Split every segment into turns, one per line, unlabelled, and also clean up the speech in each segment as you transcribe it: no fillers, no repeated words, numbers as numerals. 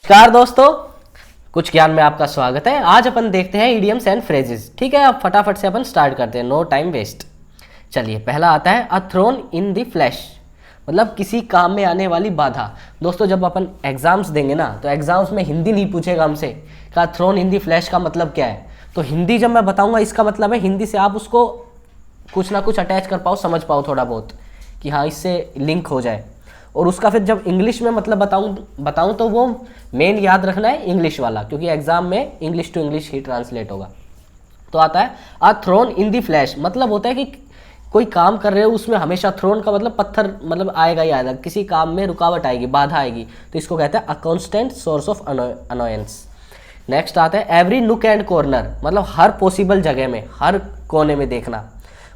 नमस्कार दोस्तों, कुछ ज्ञान में आपका स्वागत है। आज अपन देखते हैं इडियम्स एंड फ्रेजेस। ठीक है, अब फटाफट से अपन स्टार्ट करते हैं, नो टाइम वेस्ट। चलिए, पहला आता है a thrown in the flash, मतलब किसी काम में आने वाली बाधा। दोस्तों, जब अपन एग्जाम्स देंगे ना, तो एग्जाम्स में हिंदी नहीं पूछेगा हमसे का थ्रोन इन द फ्लैश का मतलब क्या है। तो हिंदी जब मैं बताऊंगा, इसका मतलब है हिंदी से आप उसको कुछ ना कुछ अटैच कर पाओ, समझ पाओ थोड़ा बहुत, कि हाँ इससे लिंक हो जाए। और उसका फिर जब इंग्लिश में मतलब बताऊं तो वो मेन याद रखना है इंग्लिश वाला, क्योंकि एग्जाम में इंग्लिश टू इंग्लिश ही ट्रांसलेट होगा। तो आता है a thrown in the flash, मतलब होता है कि कोई काम कर रहे हो उसमें हमेशा थ्रोन का मतलब पत्थर, मतलब आएगा ही आएगा, किसी काम में रुकावट आएगी, बाधा आएगी, तो इसको कहते हैं a constant source of annoyance. Next आता है एवरी नुक एंड कॉर्नर, मतलब हर पॉसिबल जगह में, हर कोने में देखना।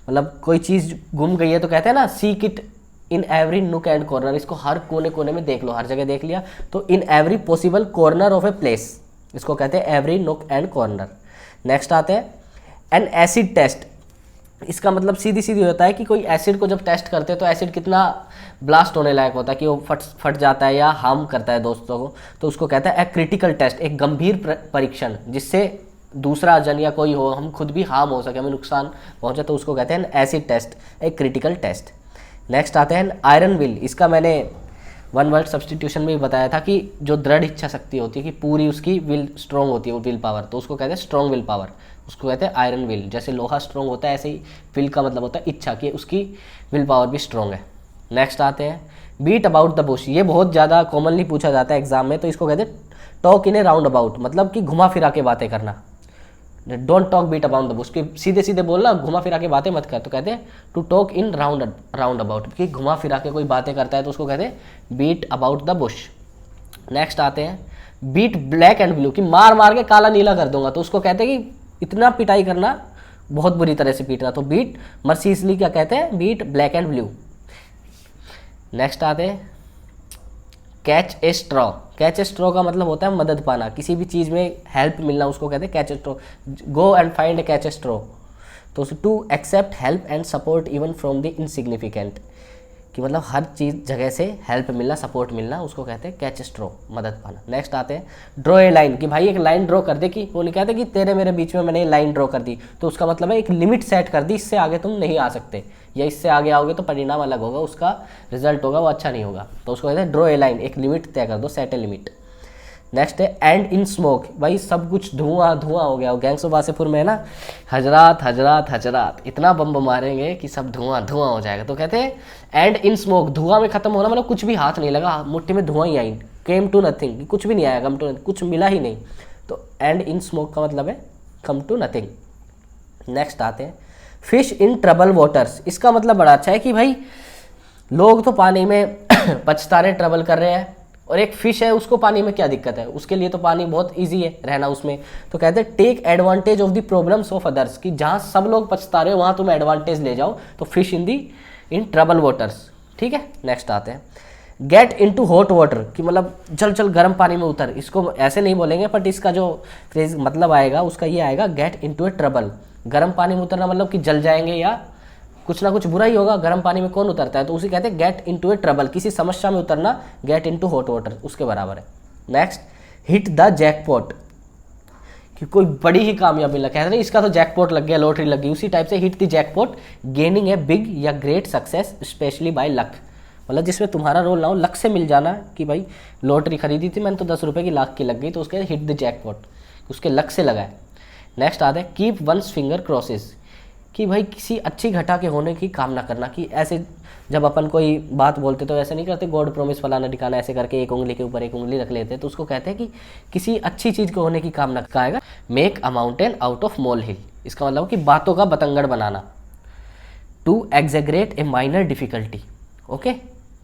मतलब कोई चीज़ गुम गई है तो कहते हैं ना सीक इट इन एवरी नुक एंड कॉर्नर, इसको हर कोने कोने में देख लो, हर जगह देख लिया तो in every possible corner of a place, इसको कहते हैं एवरी नुक एंड कॉर्नर। नेक्स्ट आते हैं एन एसिड टेस्ट, इसका मतलब सीधी सीधी होता है कि कोई एसिड को जब टेस्ट करते हैं तो एसिड कितना ब्लास्ट होने लायक होता है, कि वो फट जाता है या हार्म करता है दोस्तों को, तो उसको कहता है ए क्रिटिकल टेस्ट, एक गंभीर परीक्षण जिससे दूसरा जन या कोई हो, हम खुद भी हार्म हो सके, हमें नुकसान पहुंचे, तो उसको कहते हैं एसिड टेस्ट, एक क्रिटिकल टेस्ट। नेक्स्ट आते हैं आयरन विल, इसका मैंने वन वर्ड सब्सटीट्यूशन में भी बताया था कि जो दृढ़ इच्छा शक्ति होती है, कि पूरी उसकी विल स्ट्रॉन्ग होती है, वो विल पावर, तो उसको कहते हैं स्ट्रॉन्ग विल पावर, उसको कहते हैं आयरन विल। जैसे लोहा स्ट्रॉन्ग होता है, ऐसे ही विल का मतलब होता है इच्छा, कि उसकी विल पावर भी स्ट्रॉन्ग है। नेक्स्ट आते हैं बीट अबाउट द बुश, ये बहुत ज़्यादा कॉमनली पूछा जाता है एग्जाम में, तो इसको कहते हैं talk in a round about, मतलब कि घुमा फिरा के बातें करना। Don't talk beat about the bush, कि सीधे सीधे बोलना, घुमा फिरा के बातें मत कर, तो कहते हैं to talk in round about, कि घुमा फिरा के कोई बातें करता है तो उसको कहते हैं beat about the bush. Next आते हैं बीट ब्लैक एंड ब्लू, कि मार मार के काला नीला कर दूंगा, तो उसको कहते हैं कि इतना पिटाई करना, बहुत बुरी तरह से पीटना, तो बीट मर्सीसली क्या कहते हैं, beat black and blue. Next आते हैं catch a straw, catch a straw का मतलब होता है मदद पाना, किसी भी चीज़ में हेल्प मिलना, उसको कहते हैं catch a straw. Go and find a catch a straw, तो to accept help and support even from the insignificant, कि मतलब हर चीज़ जगह से हेल्प मिलना, सपोर्ट मिलना, उसको कहते हैं कैच ए स्ट्रॉ, मदद पाना। नेक्स्ट आते हैं ड्रॉ ए लाइन, कि भाई एक लाइन ड्रॉ कर दे, कि वो नहीं कहते कि तेरे मेरे बीच में मैंने लाइन ड्रॉ कर दी, तो उसका मतलब है एक लिमिट सेट कर दी, इससे आगे तुम नहीं आ सकते, या इससे आगे आओगे तो परिणाम अलग होगा, उसका रिजल्ट होगा वो अच्छा नहीं होगा, तो उसको कहते हैं ड्रॉ ए लाइन, एक लिमिट तय कर दो, सेट ए लिमिट। नेक्स्ट है एंड इन स्मोक, भाई सब कुछ धुआं धुआं हो गया, गैंग्स ऑफ वासेपुर में है ना, हजरात हजरात हजरात, इतना बम मारेंगे कि सब धुआं धुआं हो जाएगा, तो कहते हैं एंड इन स्मोक, धुआं में खत्म होना, मतलब कुछ भी हाथ नहीं लगा, मुट्ठी में धुआं ही आई, केम टू नथिंग, कुछ भी नहीं आया, कम टू नथिंग, कुछ मिला ही नहीं, तो एंड इन स्मोक का मतलब है कम टू नथिंग। नेक्स्ट आते हैं फिश इन ट्रबल वाटर्स, इसका मतलब बड़ा अच्छा है कि भाई लोग तो पानी में पछता रहे, ट्रबल कर रहे हैं, और एक फिश है उसको पानी में क्या दिक्कत है, उसके लिए तो पानी बहुत इजी है रहना उसमें, तो कहते हैं take advantage of the problems of others, कि जहाँ सब लोग पछता रहे हो वहाँ तुम एडवांटेज ले जाओ, तो फिश इन ट्रबल वाटर्स। ठीक है, नेक्स्ट आते हैं गेट इनटू हॉट वाटर, कि मतलब चल चल गर्म पानी में उतर, इसको ऐसे नहीं बोलेंगे, बट इसका जो फ्रेज मतलब आएगा उसका ये आएगा गेट इनटू ए ट्रबल, गर्म पानी में उतरना मतलब कि जल जाएंगे या कुछ ना कुछ बुरा ही होगा, गर्म पानी में कौन उतरता है, तो उसे कहते हैं गेट इनटू ए ट्रबल, किसी समस्या में उतरना, गेट इनटू हॉट वाटर उसके बराबर है। नेक्स्ट हिट द जैकपॉट, कि कोई बड़ी ही कामयाबी लगा, कहते हैं इसका तो जैकपॉट लग गया, लॉटरी लग गई, उसी टाइप से hit the jackpot gaining a big या great success specially by luck, मतलब जिसमें तुम्हारा रोल ना हो, लक से मिल जाना, कि भाई लॉटरी खरीदी थी मैंने तो 10 रुपये की, लाख की लग गई, तो उसके हिट द जैकपॉट, उसके लक से लगा है। नेक्स्ट आते हैं कीप वंस फिंगर क्रॉसेस, कि भाई किसी अच्छी घटा के होने की कामना करना, कि ऐसे जब अपन कोई बात बोलते तो ऐसे नहीं करते गॉड प्रॉमिस फलाना ठिकाना, ऐसे करके एक उंगली के ऊपर एक उंगली रख लेते, तो उसको कहते हैं कि किसी अच्छी चीज़ के होने की कामना कहेगा। Make a mountain out of mole hill, इसका मतलब कि बातों का बतंगड़ बनाना। To exaggerate a minor difficulty. Okay,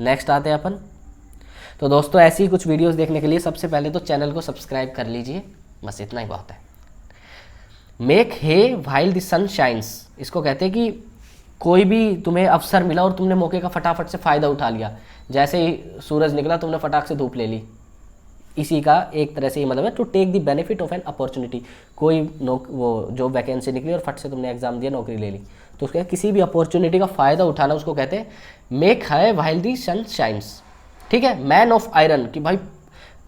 next आते हैं अपन। तो दोस्तों ऐसी कुछ वीडियोज़ देखने के लिए सबसे पहले तो चैनल को सब्सक्राइब कर लीजिए, बस इतना ही बहुत है। Make hay while the sun shines, इसको कहते हैं कि कोई भी तुम्हें अवसर मिला और तुमने मौके का फटाफट से फ़ायदा उठा लिया, जैसे ही सूरज निकला तुमने फटाक से धूप ले ली, इसी का एक तरह से ये मतलब है to take the benefit of an opportunity, कोई वो जो वैकेंसी निकली और फट से तुमने एग्जाम दिया, नौकरी ले ली, तो उसके किसी भी अपॉर्चुनिटी का फ़ायदा उठाना, उसको कहते हैं मेक है वाइल दी सन शाइन्स। ठीक है, मैन ऑफ आयरन, कि भाई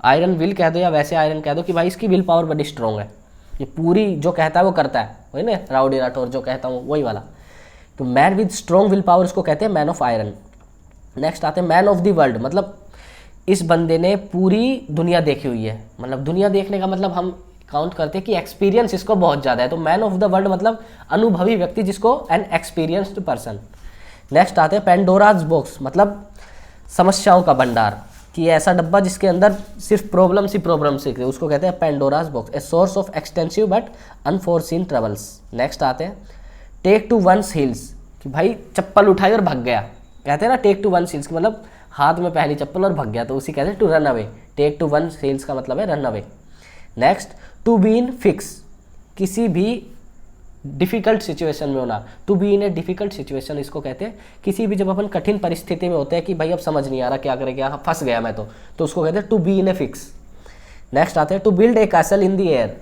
आयरन विल कह दो या वैसे आयरन कह दो कि भाई इसकी विल पावर बड़ी स्ट्रॉन्ग है, ये पूरी जो कहता है वो करता है, वही ना राउडी राठौर जो कहता हूँ वही वाला। तो man with strong will power इसको कहते हैं मैन ऑफ आयरन। नेक्स्ट आते हैं मैन ऑफ द वर्ल्ड, मतलब इस बंदे ने पूरी दुनिया देखी हुई है, मतलब दुनिया देखने का मतलब हम काउंट करते हैं कि एक्सपीरियंस इसको बहुत ज़्यादा है, तो मैन ऑफ द वर्ल्ड मतलब अनुभवी व्यक्ति जिसको एन एक्सपीरियंस्ड पर्सन। नेक्स्ट आते हैं पेंडोराज बॉक्स, मतलब समस्याओं का भंडार, कि ऐसा डब्बा जिसके अंदर सिर्फ प्रॉब्लम ही है, उसको कहते हैं Pandora's box, a source of extensive but unforeseen troubles. Next आते हैं टेक टू वंस हील्स, कि भाई चप्पल उठाई और भाग गया, कहते हैं ना टेक टू वंस हील्स, मतलब हाथ में पहली चप्पल और भाग गया, तो उसी कहते हैं to run away, take to one's heels का मतलब है run away. Next to be in fix, किसी भी डिफ़िकल्ट सिचुएशन में होना, to be in a difficult situation इसको कहते हैं, किसी भी जब अपन कठिन परिस्थिति में होते हैं कि भाई अब समझ नहीं आ रहा क्या करें, क्या फंस गया मैं, तो उसको कहते हैं to be in a fix. Next आते हैं to build a castle in the air,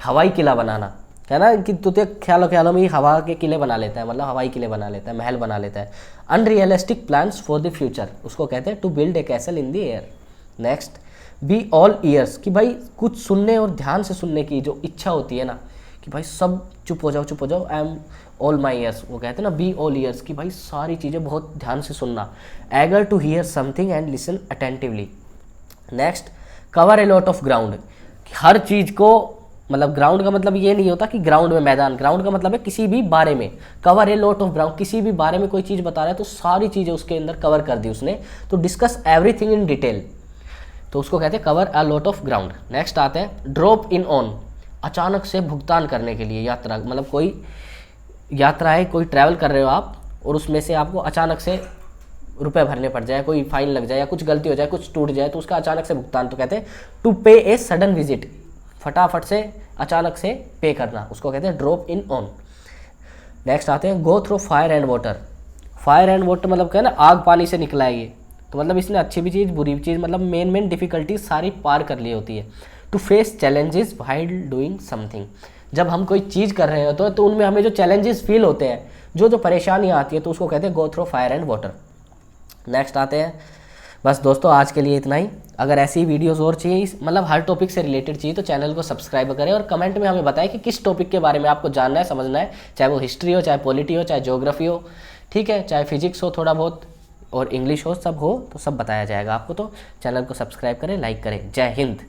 हवाई किला बनाना, है ना, कि तू तो ख्यालों में ही हवा के किले बना लेता है, मतलब हवाई किले बना लेता है, महल बना लेता है। Unrealistic plans for the future, उसको कहते हैं to build a castle in the air. Next be all ears, कि भाई कुछ सुनने और ध्यान से सुनने की जो इच्छा होती है ना, कि भाई सब चुप हो जाओ, I am all my years, वो कहते हैं ना बी ऑल ईयर्स, कि भाई सारी चीज़ें बहुत ध्यान से सुनना। Eager to hear something and listen attentively. Next cover a lot of ground, हर चीज़ को, मतलब ग्राउंड का मतलब ये नहीं होता कि ग्राउंड में मैदान, ग्राउंड का मतलब है किसी भी बारे में, cover a lot of ground, किसी भी बारे में कोई चीज़ बता रहा है तो सारी चीज़ें उसके अंदर कवर कर दी उसने, तो डिस्कस एवरीथिंग इन डिटेल, तो उसको कहते हैं cover a lot of ground. Next आते हैं ड्रॉप इन ऑन, अचानक से भुगतान करने के लिए, यात्रा मतलब कोई यात्रा है, कोई ट्रैवल कर रहे हो आप और उसमें से आपको अचानक से रुपए भरने पड़ जाए, कोई फाइन लग जाए या कुछ गलती हो जाए, कुछ टूट जाए, तो उसका अचानक से भुगतान, तो कहते हैं टू पे ए सडन विजिट, फटाफट से अचानक से पे करना, उसको कहते हैं ड्रॉप इन ऑन। नेक्स्ट आते हैं go through fire and water, fire and water मतलब क्या है ना, आग पानी से निकला है ये, तो मतलब इसने अच्छी भी चीज़ बुरी भी चीज़, मतलब मेन डिफिकल्टीज सारी पार कर ली होती है। To face challenges while doing something, जब हम कोई चीज़ कर रहे होते हैं तो उनमें हमें जो चैलेंजेस फील होते हैं, जो परेशानियाँ आती है, तो उसको कहते हैं go through fire and water. Next आते हैं, बस दोस्तों आज के लिए इतना ही। अगर ऐसी वीडियोस और चाहिए, मतलब हर टॉपिक से रिलेटेड चाहिए, तो चैनल को सब्सक्राइब करें और कमेंट में हमें बताएं कि किस टॉपिक के बारे में आपको जानना है, समझना है, चाहे वो हिस्ट्री हो, चाहे पॉलिटी हो, चाहे ज्योग्राफी हो, ठीक है, चाहे फिजिक्स हो थोड़ा बहुत और इंग्लिश हो, सब हो, तो सब बताया जाएगा आपको। तो चैनल को सब्सक्राइब करें, लाइक करें। जय हिंद।